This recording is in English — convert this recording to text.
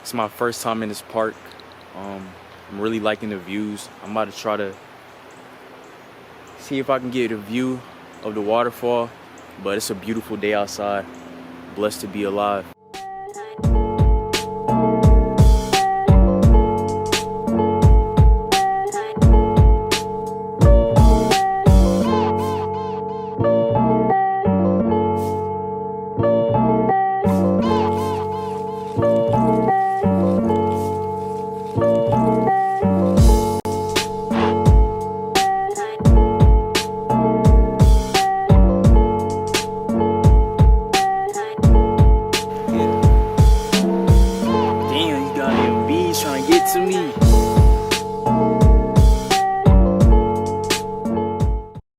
It's my first time in this park. I'm really liking the views. I'm about to try to see if I can get a view of the waterfall, but it's a beautiful day outside. Blessed to be alive.